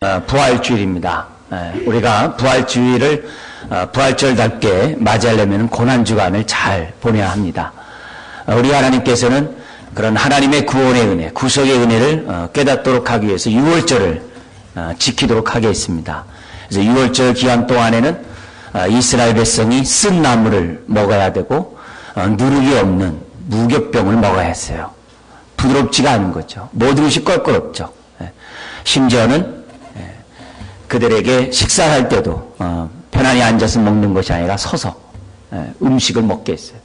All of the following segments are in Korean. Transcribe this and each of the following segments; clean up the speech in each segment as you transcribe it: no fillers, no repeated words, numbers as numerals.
부활주일입니다. 우리가 부활주일을 부활절답게 맞이하려면 고난주간을 잘 보내야 합니다. 우리 하나님께서는 그런 하나님의 구원의 은혜, 구속의 은혜를 깨닫도록 하기 위해서 6월절을 지키도록 하게 했습니다. 그래서 6월절 기간 동안에는 이스라엘 백성이 쓴 나물을 먹어야 되고 누룩이 없는 무교병을 먹어야 했어요. 부드럽지가 않은 거죠. 모든 것이 껄끄럽죠. 심지어는 그들에게 식사할 때도 편안히 앉아서 먹는 것이 아니라 서서 음식을 먹게 했어요.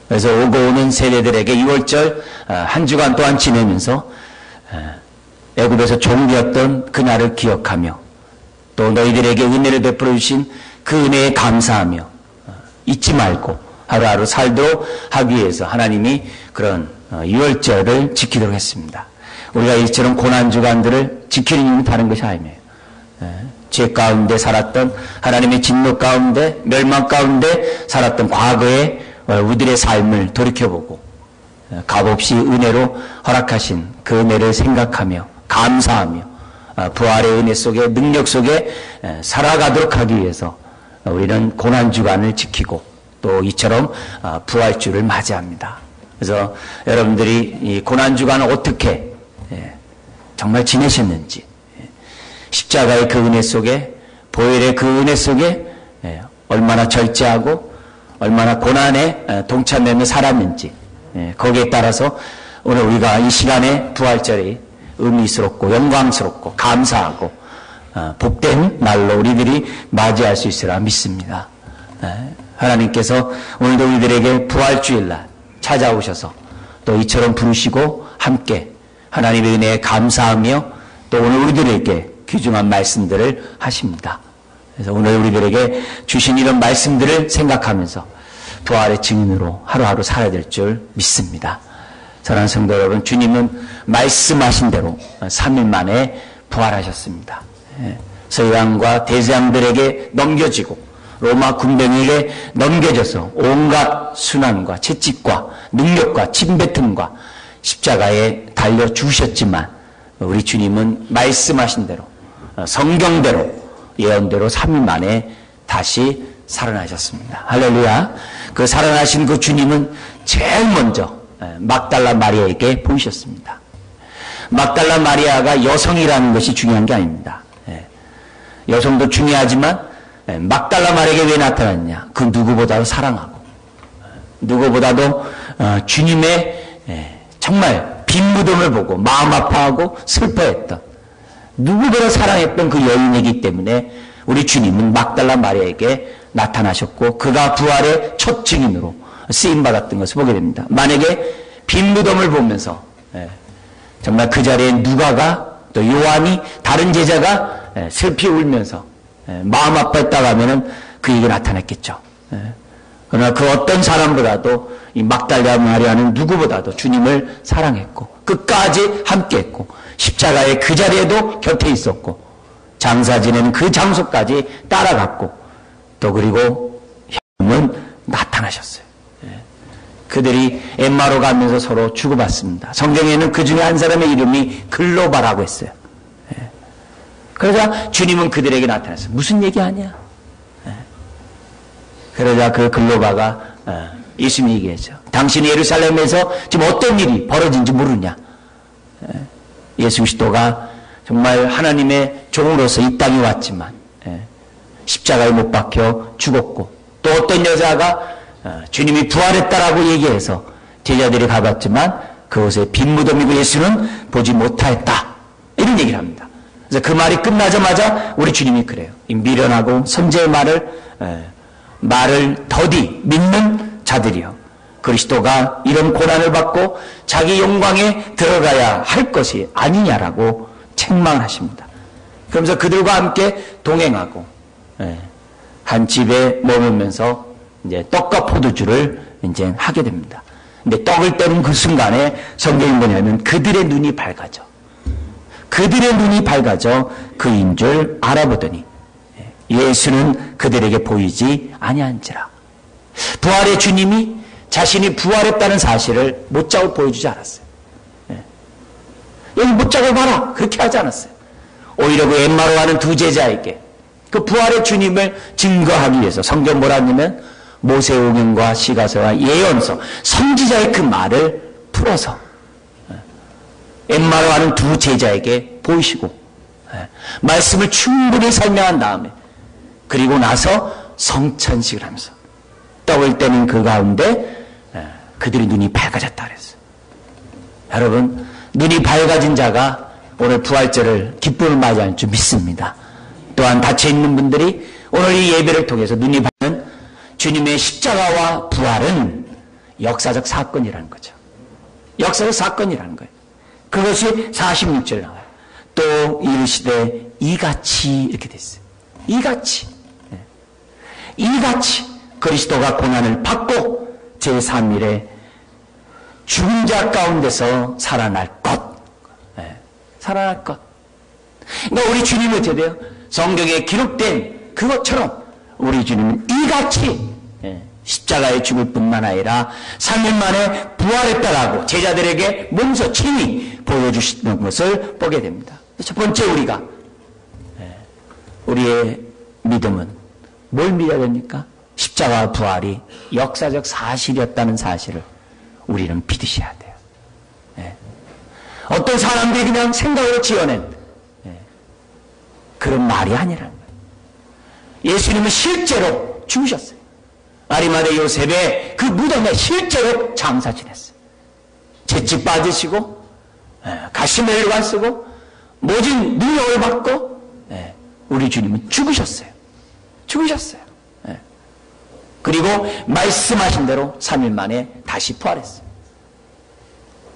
그래서 오고 오는 세대들에게 6월절 한 주간 동안 지내면서 애굽에서 종되었던 그날을 기억하며 또 너희들에게 은혜를 베풀어 주신 그 은혜에 감사하며 잊지 말고 하루하루 살도록 하기 위해서 하나님이 그런 6월절을 지키도록 했습니다. 우리가 이처럼 고난주간들을 지키는 이유는 다른 것이 아니에요. 죄 가운데 살았던, 하나님의 진노 가운데, 멸망 가운데 살았던 과거의 우리들의 삶을 돌이켜보고 값없이 은혜로 허락하신 그 은혜를 생각하며 감사하며 부활의 은혜 속에, 능력 속에 살아가도록 하기 위해서 우리는 고난주간을 지키고 또 이처럼 부활주를 맞이합니다. 그래서 여러분들이 이 고난주간을 어떻게 정말 지내셨는지, 십자가의 그 은혜 속에, 보혈의 그 은혜 속에 얼마나 절제하고 얼마나 고난에 동참하며 살았는지, 거기에 따라서 오늘 우리가 이 시간에 부활절이 의미스럽고 영광스럽고 감사하고 복된 날로 우리들이 맞이할 수 있으라 믿습니다. 하나님께서 오늘도 우리들에게 부활주일날 찾아오셔서 또 이처럼 부르시고 함께 하나님의 은혜에 감사하며 또 오늘 우리들에게 귀중한 말씀들을 하십니다. 그래서 오늘 우리들에게 주신 이런 말씀들을 생각하면서 부활의 증인으로 하루하루 살아야 될 줄 믿습니다. 사랑하는 성도 여러분, 주님은 말씀하신 대로 3일 만에 부활하셨습니다. 서양과 대제왕들에게 넘겨지고 로마 군병에게 넘겨져서 온갖 순환과 채찍과 능력과 침뱉음과 십자가에 달려 죽으셨지만 우리 주님은 말씀하신 대로 성경대로 예언대로 3일 만에 다시 살아나셨습니다. 할렐루야. 그 살아나신 그 주님은 제일 먼저 막달라 마리아에게 보이셨습니다. 막달라 마리아가 여성이라는 것이 중요한 게 아닙니다. 여성도 중요하지만 막달라 마리아에게 왜 나타났냐? 그 누구보다도 사랑하고 누구보다도 주님의 정말 빈 무덤을 보고 마음 아파하고 슬퍼했던, 누구보다 사랑했던 그 여인이기 때문에 우리 주님은 막달라 마리아에게 나타나셨고 그가 부활의 첫 증인으로 쓰임받았던 것을 보게 됩니다. 만약에 빈 무덤을 보면서 정말 그 자리에 누가가 또 요한이 다른 제자가 슬피 울면서 마음 아파했다고 하면은 그에게 나타났겠죠. 그러나 그 어떤 사람보다도 이 막달라 마리아는 누구보다도 주님을 사랑했고 끝까지 함께했고 십자가의 그 자리에도 곁에 있었고 장사 지내는 그 장소까지 따라갔고 또 그리고 하나님은 나타나셨어요. 그들이 엠마로 가면서 서로 주고받습니다. 성경에는 그 중에 한 사람의 이름이 글로바라고 했어요. 그러자 주님은 그들에게 나타났어요. 무슨 얘기하냐? 그러자 그 글로바가 예수님이 얘기했죠. 당신이 예루살렘에서 지금 어떤 일이 벌어진지 모르냐? 예수 그리스도가 정말 하나님의 종으로서 이 땅에 왔지만 십자가에 못 박혀 죽었고 또 어떤 여자가 주님이 부활했다라고 얘기해서 제자들이 가봤지만 그곳에 빈 무덤이고 예수는 보지 못하였다. 이런 얘기를 합니다. 그래서 그 말이 끝나자마자 우리 주님이 그래요. 이 미련하고 선제의 말을 더디 믿는 자들이요. 그리스도가 이런 고난을 받고 자기 영광에 들어가야 할 것이 아니냐라고 책망을 하십니다. 그러면서 그들과 함께 동행하고 한 집에 머물면서 이제 떡과 포도주를 이제 하게 됩니다. 근데 떡을 떼는 그 순간에 성경이 뭐냐면 그들의 눈이 밝아져. 그들의 눈이 밝아져 그인 줄 알아보더니 예수는 그들에게 보이지 아니한지라. 부활의 주님이 자신이 부활했다는 사실을 못자고 보여주지 않았어요. 여기 못자고 봐라 그렇게 하지 않았어요. 오히려 그 엠마오 가는 두 제자에게 그 부활의 주님을 증거하기 위해서 성경 뭐라 하냐면 모세오경과 시가서와 예언서 선지자의 그 말을 풀어서 엠마오 가는 두 제자에게 보이시고 말씀을 충분히 설명한 다음에 그리고 나서 성찬식을 하면서 떡을 떼는 그 가운데 그들의 눈이 밝아졌다 그랬어요. 여러분, 눈이 밝아진 자가 오늘 부활절을 기쁨을 맞이할 줄 믿습니다. 또한 닫혀있는 분들이 오늘 이 예배를 통해서 눈이 밝은 주님의 십자가와 부활은 역사적 사건이라는 거죠. 역사적 사건이라는 거예요. 그것이 46절 나와요. 또 이르시되 이같이 이렇게 됐어요. 이같이 그리스도가 고난을 받고 제3일에 죽은 자 가운데서 살아날 것. 살아날 것. 그러니까 우리 주님은 어떻게 돼요? 성경에 기록된 그것처럼 우리 주님은 이같이 십자가에 죽을 뿐만 아니라 3일 만에 부활했다라고 제자들에게 몸소 친히 보여주시는 것을 보게 됩니다. 첫 번째 우리의 믿음은 뭘 믿어야 됩니까? 십자가와 부활이 역사적 사실이었다는 사실을 우리는 믿으셔야 돼요. 어떤 사람들이 그냥 생각으로 지어낸 그런 말이 아니라는 거예요. 예수님은 실제로 죽으셨어요. 아리마대 요셉의 그 무덤에 실제로 장사 지냈어요. 채찍 받으시고 가시멜로가 쓰고 모진 능력을 받고 우리 주님은 죽으셨어요. 그리고 말씀하신 대로 3일 만에 다시 부활했어요.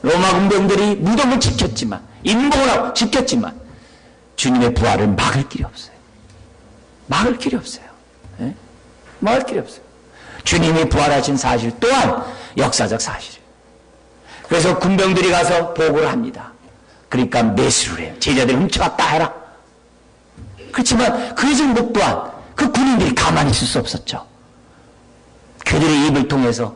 로마 군병들이 무덤을 지켰지만 인봉을 하고 지켰지만 주님의 부활을 막을 길이 없어요. 막을 길이 없어요. 주님이 부활하신 사실 또한 역사적 사실이에요. 그래서 군병들이 가서 보고를 합니다. 그러니까 매수를 해요. 제자들이 훔쳐갔다 해라. 그렇지만 그것을 묵도한 그 군인들이 가만히 있을 수 없었죠. 그들의 입을 통해서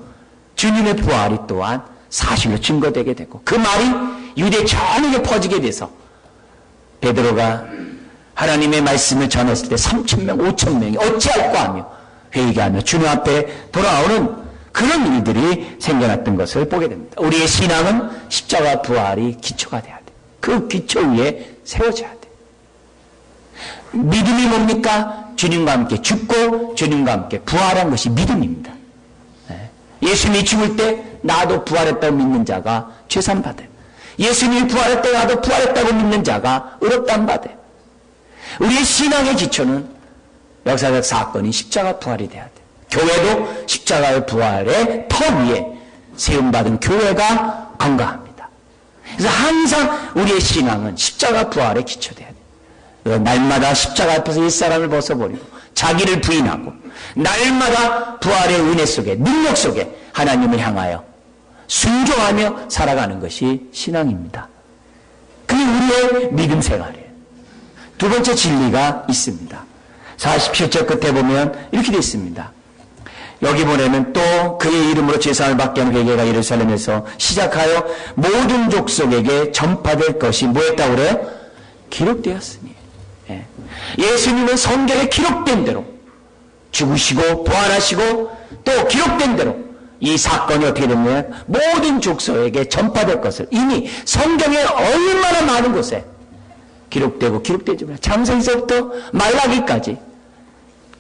주님의 부활이 또한 사실로 증거되게 되고 그 말이 유대 전역에 퍼지게 돼서 베드로가 하나님의 말씀을 전했을 때 3,000명, 5,000명이 어찌할까 하며 회개하며 주님 앞에 돌아오는 그런 일들이 생겨났던 것을 보게 됩니다. 우리의 신앙은 십자가 부활이 기초가 돼야 돼. 그 기초 위에 세워져야 돼. 믿음이 뭡니까? 주님과 함께 죽고 주님과 함께 부활한 것이 믿음입니다. 예수님이 죽을 때 나도 부활했다고 믿는 자가 죄산 받아요. 예수님이 부활했다고 나도 부활했다고 믿는 자가 의롭다함 받아요. 우리의 신앙의 기초는 역사적 사건이 십자가 부활이 돼야 돼요. 교회도 십자가의 부활의 터 위에 세움받은 교회가 건강합니다. 그래서 항상 우리의 신앙은 십자가 부활에 기초돼야 돼요. 날마다 십자가 앞에서 옛사람을 벗어버리고 자기를 부인하고 날마다 부활의 은혜 속에 능력 속에 하나님을 향하여 순종하며 살아가는 것이 신앙입니다. 그게 우리의 믿음 생활이에요. 두 번째 진리가 있습니다. 47절 끝에 보면 이렇게 되어 있습니다. 여기 보내면 또 그의 이름으로 제사를 받게 하는 회개가 예루살렘에서 시작하여 모든 족속에게 전파될 것이 뭐였다고 그래요? 기록되었으니. 예수님은 성경에 기록된 대로 죽으시고 부활하시고 또 기록된 대로 이 사건이 어떻게 됐냐면 모든 족속에게 전파될 것을 이미 성경에 얼마나 많은 곳에 기록되고 기록되지 못해 창세기서부터 말라기까지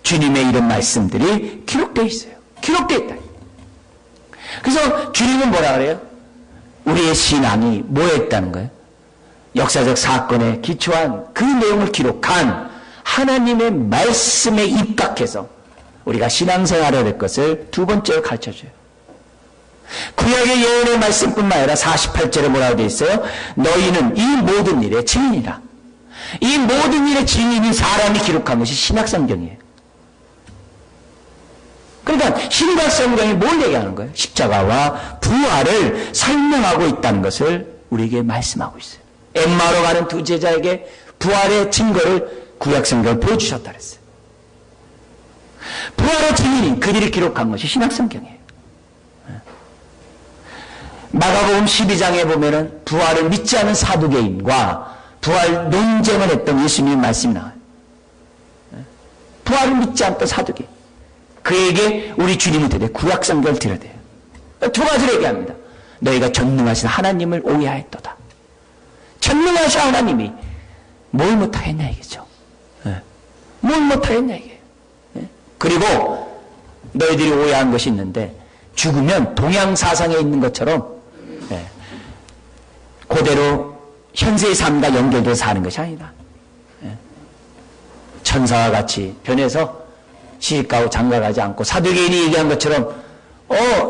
주님의 이런 말씀들이 기록되어 있어요. 기록되어 있다. 그래서 주님은 뭐라 그래요? 우리의 신앙이 뭐였다는 거예요? 역사적 사건에 기초한 그 내용을 기록한 하나님의 말씀에 입각해서 우리가 신앙생활을 할 것을 두 번째로 가르쳐줘요. 구약의 예언의 말씀뿐만 아니라 48절에 뭐라고 되어 있어요? 너희는 이 모든 일의 증인이라. 이 모든 일의 증인이 사람이 기록한 것이 신약성경이에요. 그러니까 신약성경이 뭘 얘기하는 거예요? 십자가와 부활을 설명하고 있다는 것을 우리에게 말씀하고 있어요. 엠마오로 가는 두 제자에게 부활의 증거를 구약성경을 보여주셨다 그랬어요. 부활의 증인이 그들이 기록한 것이 신약성경이에요. 마가복음 12장에 보면은 부활을 믿지 않은 사두개인과 부활 논쟁을 했던 예수님의 말씀이 나와요. 부활을 믿지 않던 사두개. 그에게 우리 주님은 되되 구약성경을 들어야 돼요. 두 가지를 얘기합니다. 너희가 전능하신 하나님을 오해하였도다. 전능하신 하나님이 뭘 못하겠냐 이거죠. 뭘 못하겠냐 이게. 그리고 너희들이 오해한 것이 있는데 죽으면 동양 사상에 있는 것처럼 그대로 현세의 삶과 연결돼서 사는 것이 아니다. 천사와 같이 변해서 시집가고 장가가지 않고 사두개인이 얘기한 것처럼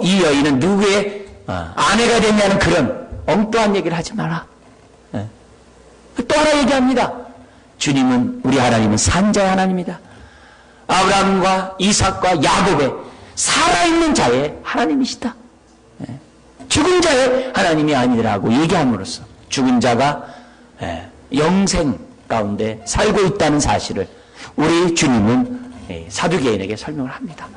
이 여인은 누구의 아내가 됐냐는 그런 엉뚱한 얘기를 하지 마라. 또 하나 얘기합니다. 주님은 우리 하나님은 산자의 하나님이다. 아브라함과 이삭과 야곱의 살아있는 자의 하나님이시다. 죽은 자의 하나님이 아니라고 얘기함으로써 죽은 자가 영생 가운데 살고 있다는 사실을 우리 주님은 사두개인에게 설명을 합니다.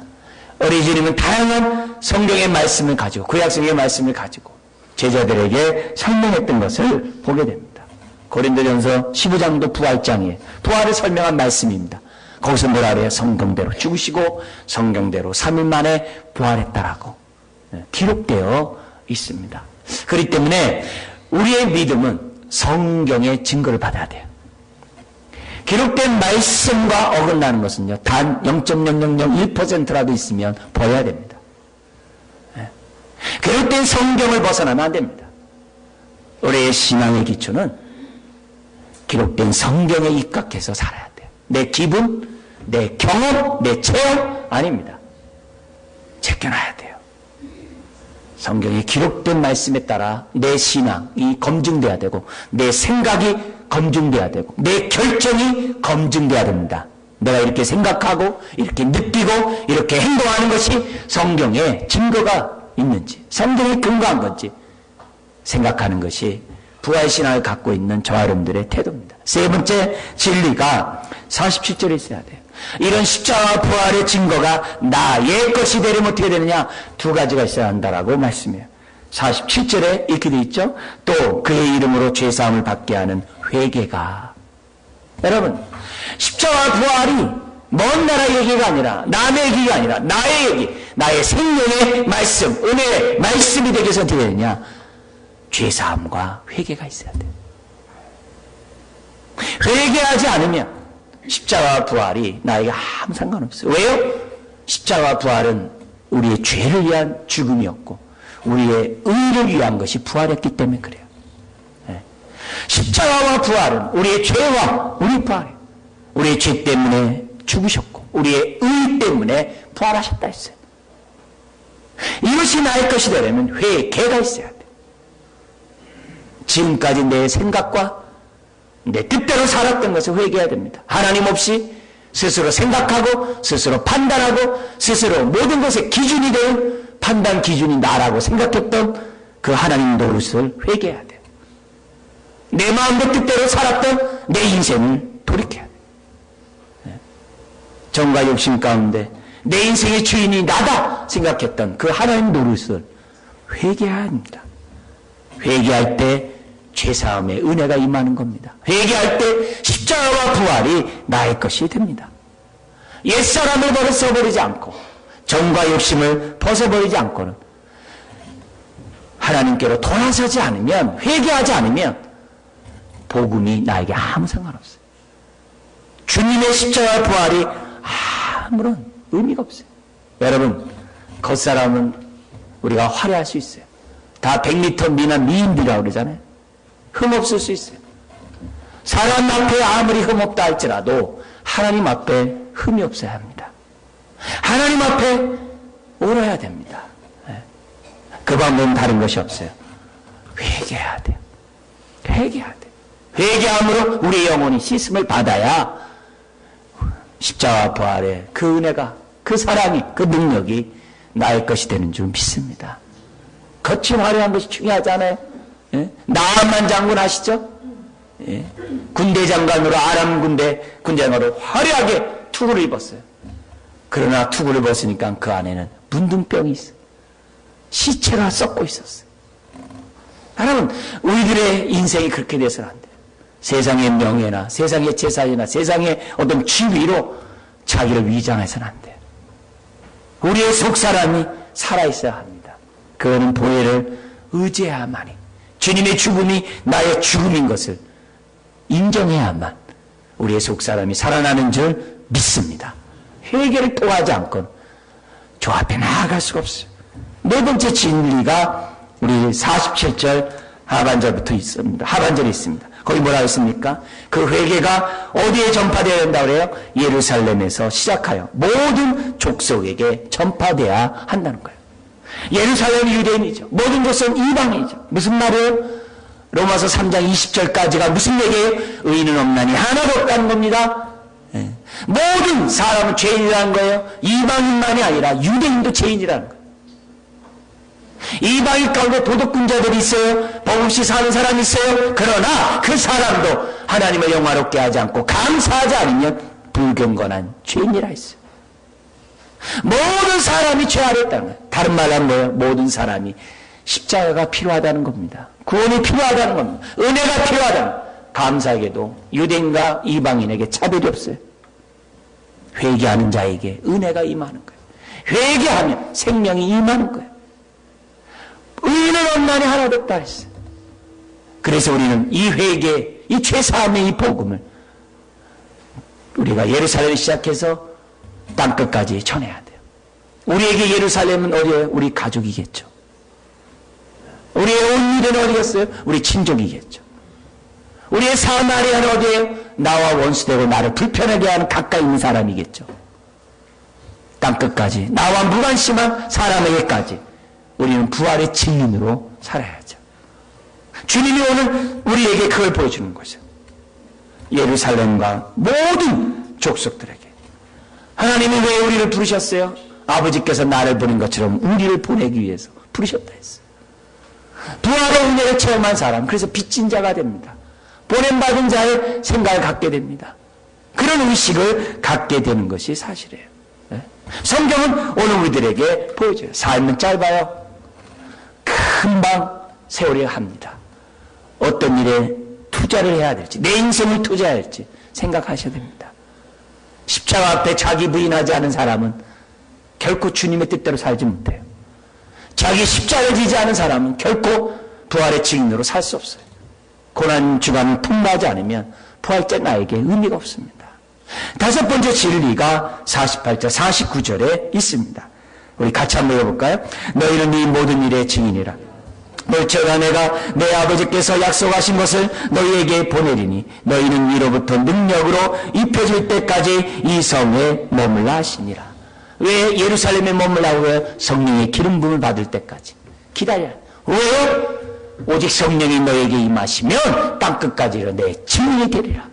우리 주님은 다양한 성경의 말씀을 가지고 구약성경의 말씀을 가지고 제자들에게 설명했던 것을 보게 됩니다. 고린도전서 15장도 부활장에 부활을 설명한 말씀입니다. 거기서 뭐라 그래요? 성경대로 죽으시고 성경대로 3일 만에 부활했다라고 기록되어 있습니다. 그렇기 때문에 우리의 믿음은 성경의 증거를 받아야 돼요. 기록된 말씀과 어긋나는 것은요, 단 0.0001%라도 있으면 버려야 됩니다. 기록된 성경을 벗어나면 안 됩니다. 우리의 신앙의 기초는 기록된 성경에 입각해서 살아야 돼요. 내 기분, 내 경험, 내 체험 아닙니다. 제껴놔야 돼요. 성경에 기록된 말씀에 따라 내 신앙이 검증돼야 되고 내 생각이 검증돼야 되고 내 결정이 검증돼야 됩니다. 내가 이렇게 생각하고 이렇게 느끼고 이렇게 행동하는 것이 성경에 증거가 있는지 성경에 근거한 건지 생각하는 것이 부활신앙을 갖고 있는 저와 여러분들의 태도입니다. 세 번째 진리가 47절에 있어야 돼요. 이런 십자가 부활의 증거가 나의 것이 되려면 어떻게 되느냐? 두 가지가 있어야 한다라고 말씀해요. 47절에 이렇게 되어 있죠. 또 그의 이름으로 죄사함을 받게 하는 회개가. 여러분, 십자가 부활이 먼 나라의 얘기가 아니라 남의 얘기가 아니라 나의 얘기, 나의 생명의 말씀, 은혜의 말씀이 되기 위해서 어떻게 되느냐? 죄사함과 회개가 있어야 돼요. 회개하지 않으면 십자가 부활이 나에게 아무 상관없어요. 왜요? 십자가 부활은 우리의 죄를 위한 죽음이었고 우리의 의를 위한 것이 부활했기 때문에 그래요. 십자가와 부활은 우리의 죄와 우리 부활이에요. 우리의 죄 때문에 죽으셨고 우리의 의 때문에 부활하셨다 했어요. 이것이 나의 것이 되려면 회개가 있어야 돼요. 지금까지 내 생각과 내 뜻대로 살았던 것을 회개해야 됩니다. 하나님 없이 스스로 생각하고 스스로 판단하고 스스로 모든 것의 기준이 되는 판단 기준이 나라고 생각했던 그 하나님 노릇을 회개해야 돼요. 내 마음의 뜻대로 살았던 내 인생을 돌이켜야 돼요. 정과 욕심 가운데 내 인생의 주인이 나다 생각했던 그 하나님 노릇을 회개해야 합니다. 회개할 때 죄사함의 은혜가 임하는 겁니다. 회개할 때 십자가와 부활이 나의 것이 됩니다. 옛사람을 벗어버리지 않고 정과 욕심을 벗어버리지 않고는 하나님께로 돌아서지 않으면 회개하지 않으면 복음이 나에게 아무 상관없어요. 주님의 십자가 부활이 아무런 의미가 없어요. 여러분, 겉사람은 우리가 화려할 수 있어요. 다 100m 미만 미인들이라고 그러잖아요. 흠없을 수 있어요. 사람 앞에 아무리 흠없다 할지라도 하나님 앞에 흠이 없어야 합니다. 하나님 앞에 옳아야 됩니다. 그 방법은 다른 것이 없어요. 회개해야 돼요. 회개해야 돼요. 회개함으로 우리의 영혼이 씻음을 받아야 십자가 부활의 그 은혜가, 그 사랑이, 그 능력이 나의 것이 되는 줄 믿습니다. 겉이 화려한 것이 중요하지 않아요? 나암만 장군 아시죠? 군대 장관으로 아람 군대 장관으로 화려하게 투구를 입었어요. 그러나 투구를 벗으니까 그 안에는 문둥병이 있어요. 시체가 썩고 있었어요. 여러분, 우리들의 인생이 그렇게 돼서는 안 돼요. 세상의 명예나 세상의 재산이나 세상의 어떤 지위로 자기를 위장해서는 안 돼요. 우리의 속사람이 살아있어야 합니다. 그거는 보혜를 의지해야만이, 주님의 죽음이 나의 죽음인 것을 인정해야만 우리의 속사람이 살아나는 줄 믿습니다. 회개를 통하지 않고는 주 앞에 나아갈 수가 없어요. 네 번째 진리가 우리 47절 하반절부터 있습니다. 하반절에 있습니다. 거기 뭐라 했습니까? 그 회개가 어디에 전파되어야 된다고 그래요? 예루살렘에서 시작하여 모든 족속에게 전파되어야 한다는 거예요. 예루살렘이 유대인이죠. 모든 족속은 이방이죠. 무슨 말이에요? 로마서 3장 20절까지가 무슨 얘기예요? 의인은 없나니 하나도 없다는 겁니다. 네. 모든 사람은 죄인이라는 거예요. 이방인만이 아니라 유대인도 죄인이라는 거예요. 이방인 가운데 도덕군자들이 있어요. 법 없이 사는 사람이 있어요. 그러나 그 사람도 하나님을 영화롭게 하지 않고 감사하지 않으면 불경건한 죄인이라 했어요. 모든 사람이 죄 아래 있다는 거예요. 다른 말로 하면 뭐예요? 모든 사람이 십자가가 필요하다는 겁니다. 구원이 필요하다는 겁니다. 은혜가 필요하다는 겁니다. 감사하게도 유대인과 이방인에게 차별이 없어요. 회개하는 자에게 은혜가 임하는 거예요. 회개하면 생명이 임하는 거예요. 의인은 없나니 하나도 없다 했어요. 그래서 우리는 이 회개, 이 죄사함의 이 복음을 우리가 예루살렘을 시작해서 땅끝까지 전해야 돼요. 우리에게 예루살렘은 어디예요? 우리 가족이겠죠. 우리의 온 일은 어디겠어요? 우리 친족이겠죠. 우리의 사마리아는 어디예요? 나와 원수되고 나를 불편하게 하는 가까이 있는 사람이겠죠. 땅끝까지 나와 무관심한 사람에게까지 우리는 부활의 증인으로 살아야죠. 주님이 오늘 우리에게 그걸 보여주는 거죠. 예루살렘과 모든 족속들에게 하나님이 왜 우리를 부르셨어요? 아버지께서 나를 보낸 것처럼 우리를 보내기 위해서 부르셨다 했어요. 부활의 은혜를 체험한 사람, 그래서 빚진 자가 됩니다. 보냄받은 자의 생각을 갖게 됩니다. 그런 의식을 갖게 되는 것이 사실이에요. 네? 성경은 오늘 우리들에게 보여줘요. 삶은 짧아요. 금방 세월이 합니다. 어떤 일에 투자를 해야 될지, 내 인생을 투자해야 할지 생각하셔야 됩니다. 십자가 앞에 자기 부인하지 않은 사람은 결코 주님의 뜻대로 살지 못해요. 자기 십자가를 지지 않은 사람은 결코 부활의 증인으로 살 수 없어요. 고난 주간을 통과하지 않으면 부활자 나에게 의미가 없습니다. 다섯 번째 진리가 48절, 49절에 있습니다. 우리 같이 한번 읽어볼까요? 너희는 이 모든 일의 증인이라. 너희처럼 내가 내 아버지께서 약속하신 것을 너희에게 보내리니 너희는 위로부터 능력으로 입혀질 때까지 이 성에 머물라 하시니라. 왜 예루살렘에 머물라고 해요? 성령의 기름 부음을 받을 때까지 기다려. 왜요? 오직 성령이 너에게 임하시면 땅끝까지 내 증인이 되리라.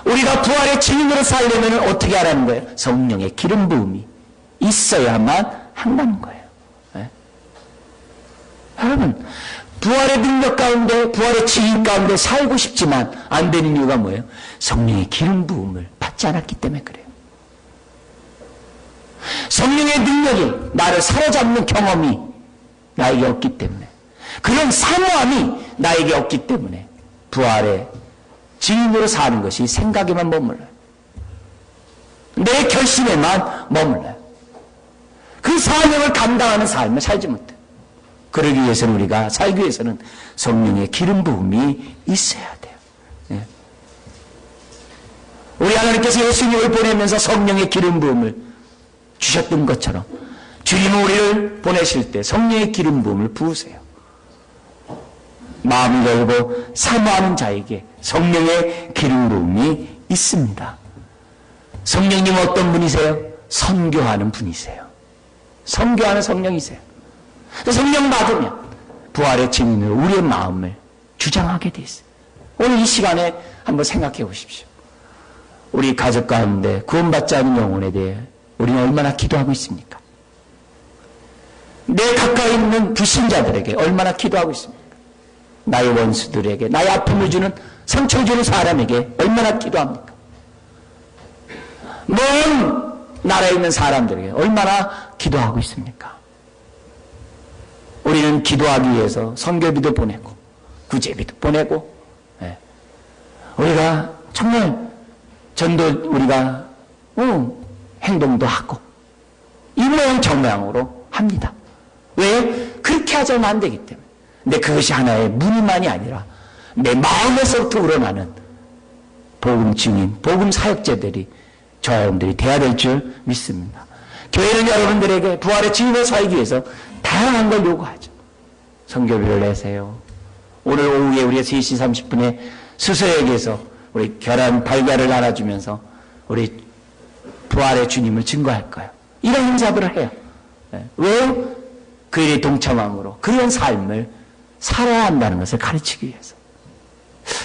우리가 부활의 증인으로 살려면 어떻게 하라는 거예요? 성령의 기름 부음이 있어야만 한다는 거예요. 네? 여러분, 부활의 능력 가운데, 부활의 증인 가운데 살고 싶지만 안 되는 이유가 뭐예요? 성령의 기름 부음을 받지 않았기 때문에 그래요. 성령의 능력이 나를 사로잡는 경험이 나에게 없기 때문에, 그런 사모함이 나에게 없기 때문에 부활의 증인으로 사는 것이 생각에만 머물러요. 내 결심에만 머물러요. 그 사명을 감당하는 삶을 살지 못해요. 그러기 위해서는, 우리가 살기 위해서는 성령의 기름 부음이 있어야 돼요. 네. 우리 하나님께서 예수님을 보내면서 성령의 기름 부음을 주셨던 것처럼 주님은 우리를 보내실 때 성령의 기름 부음을 부으세요. 마음을 열고 사모하는 자에게 성령의 기름 부음이 있습니다. 성령님 어떤 분이세요? 선교하는 분이세요. 선교하는 성령이세요. 성령 받으면 부활의 증인으로 우리의 마음을 주장하게 돼 있어요. 오늘 이 시간에 한번 생각해 보십시오. 우리 가족 가운데 구원받지 않은 영혼에 대해 우리는 얼마나 기도하고 있습니까? 내 가까이 있는 불신자들에게 얼마나 기도하고 있습니까? 나의 원수들에게, 나의 아픔을 주는, 상처를 주는 사람에게 얼마나 기도합니까? 먼 나라에 있는 사람들에게 얼마나 기도하고 있습니까? 우리는 기도하기 위해서 선교비도 보내고 구제비도 보내고 우리가 정말 전도 우리가 행동도 하고 이 모양 저 모양으로 합니다. 왜요? 그렇게 하자면 안 되기 때문에. 근데 그것이 하나의 무늬만이 아니라 내 마음에서부터 우러나는 복음 증인, 복음 사역자들이 저와 여러분들이 돼야 될 줄 믿습니다. 교회는 여러분들에게 부활의 증인으로 살기 위해서 다양한 걸 요구하죠. 성교비를 내세요. 오늘 오후에 우리가 3시 30분에 수서역에서 우리 계란 달걀을 나눠주면서 우리 부활의 주님을 증거할 거예요. 이런 행사들을 해요. 왜요? 그 일에 동참함으로 그런 삶을 살아야 한다는 것을 가르치기 위해서.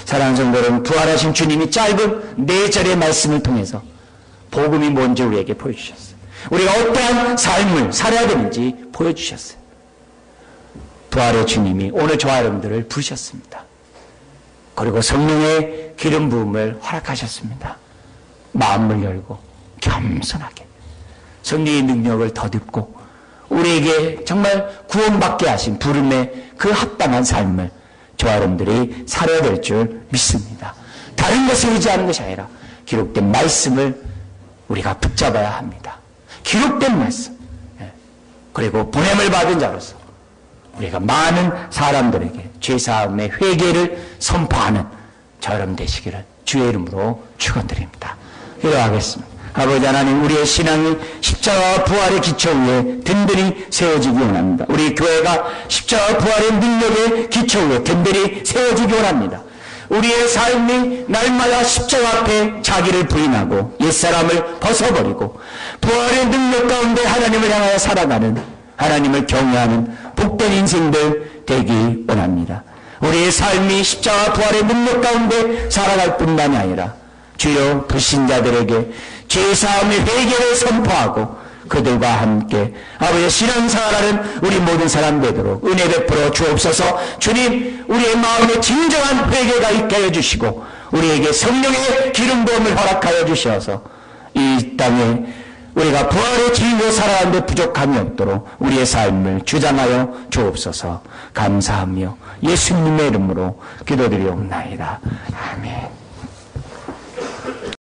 사랑하는 성도 여러분, 부활하신 주님이 짧은 4절의 말씀을 통해서 복음이 뭔지 우리에게 보여주셨어요. 우리가 어떠한 삶을 살아야 되는지 보여주셨어요. 부활의 주님이 오늘 저와 여러분들을 부르셨습니다. 그리고 성령의 기름 부음을 허락하셨습니다. 마음을 열고 겸손하게 성령의 능력을 덧입고 우리에게 정말 구원받게 하신 부름의 그 합당한 삶을 저와 여러분들이 살아야 될 줄 믿습니다. 다른 것을 의지하는 것이 아니라 기록된 말씀을 우리가 붙잡아야 합니다. 기록된 말씀. 그리고 보냄을 받은 자로서 우리가 많은 사람들에게 죄사함의 회개를 선포하는 저 여러분 되시기를 주의 이름으로 축원드립니다. 기도하겠습니다. 아버지 하나님, 우리의 신앙이 십자가와 부활의 기초 위에 든든히 세워지기 원합니다. 우리 교회가 십자가와 부활의 능력의 기초 위에 든든히 세워지기 원합니다. 우리의 삶이 날마다 십자가 앞에 자기를 부인하고 옛사람을 벗어버리고 부활의 능력 가운데 하나님을 향하여 살아가는, 하나님을 경외하는 복된 인생들 되기 원합니다. 우리의 삶이 십자가 부활의 능력 가운데 살아갈 뿐만이 아니라 주여 불신자들에게 죄사함의 회개를 선포하고 그들과 함께 아버지의 신앙생활하는 우리 모든 사람 되도록 은혜 베풀어 주옵소서. 주님, 우리의 마음에 진정한 회개가 있게 하여 주시고 우리에게 성령의 기름 부음을 허락하여 주셔서 이 땅에 우리가 부활의 진리로 살아가는 데 부족함이 없도록 우리의 삶을 주장하여 주옵소서. 감사하며 예수님의 이름으로 기도드리옵나이다. 아멘.